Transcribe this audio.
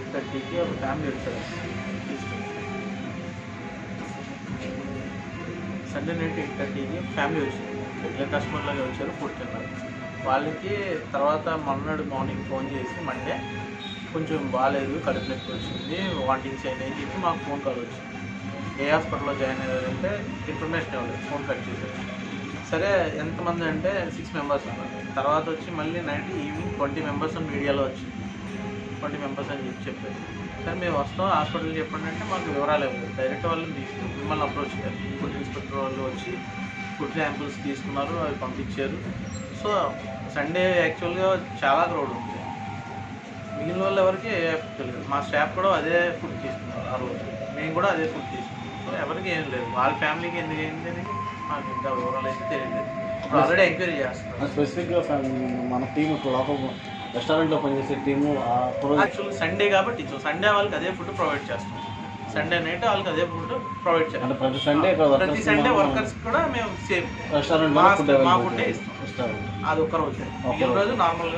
8:30కి ఒక ఫ్యామిలీ వచ్చారు. Sunday night 8:30కి family వచ్చింది. రెగ్యులర్ కస్టమర్ లాగా వచ్చారు, ఫుడ్ తిన్నారు. వాళ్ళకి తర్వాత మొన్నటి మార్నింగ్ ఫోన్ చేసి మండే కొంచెం బాగాలేదు, కడుపు నొప్పి వచ్చింది, వామిటింగ్స్ అయినాయి చెప్పి మాకు ఫోన్ కాల్ వచ్చింది. ఏ హాస్పిటల్లో జాయిన్ అయ్యారంటే ఇన్ఫర్మేషన్ ఇవ్వలేదు, ఫోన్ కట్ చేశారు. సరే ఎంతమంది అంటే 6 మెంబర్స్ ఉన్నారు. తర్వాత వచ్చి మళ్ళీ నైట్ ఈవినింగ్ 20 మెంబర్స్ అని మీడియాలో వచ్చింది. 20 మెంబర్స్ అని చెప్పారు. సరే మేము వస్తాం హాస్పిటల్ చెప్పండి అంటే మాకు వివరాలు ఇవ్వలేదు. డైరెక్ట్ వాళ్ళని మిమ్మల్ని అప్రోచ్ చేయాలి. ఫుడ్ ఇన్స్పెక్టర్ వాళ్ళు వచ్చి ఫుడ్ శాంపుల్స్ తీసుకున్నారు, అవి పంపించారు. సో సండే యాక్చువల్గా చాలా క్రౌడ్ ఉంది. మిగిలిన వాళ్ళు ఎవరికి తెలియదు. మా స్టాఫ్ కూడా అదే ఫుడ్ తీసుకున్నారు ఆ రోజు, మేము కూడా అదే ఫుడ్ తీసుకున్నాం. సో ఎవరికి ఏం లేదు, వాళ్ళ ఫ్యామిలీకి ఎందుకు ఏంటి అనేది మాకు ఇంకా వివరాలు అయితే తెలియలేదు. ఇప్పుడు ఆల్రెడీ ఎంక్వైరీ చేస్తున్నాం. స్పెసిఫిక్గా మన టీం లోపల రెస్టారెంట్లో పనిచేసే టీము యాక్చువల్ సండే కాబట్టి సండే వాళ్ళకి అదే ఫుడ్ ప్రొవైడ్ చేస్తాం. సండే నైట్ వాళ్ళకి అదే ఫుడ్ ప్రొవైడ్ చేస్తాం. ప్రతి సండే వర్కర్స్ కూడా మేము సేమ్ రెస్టారెంట్ మా ఫుడ్ ఇస్తాం. అది ఒక్క రోజు, ఈ రోజు నార్మల్గా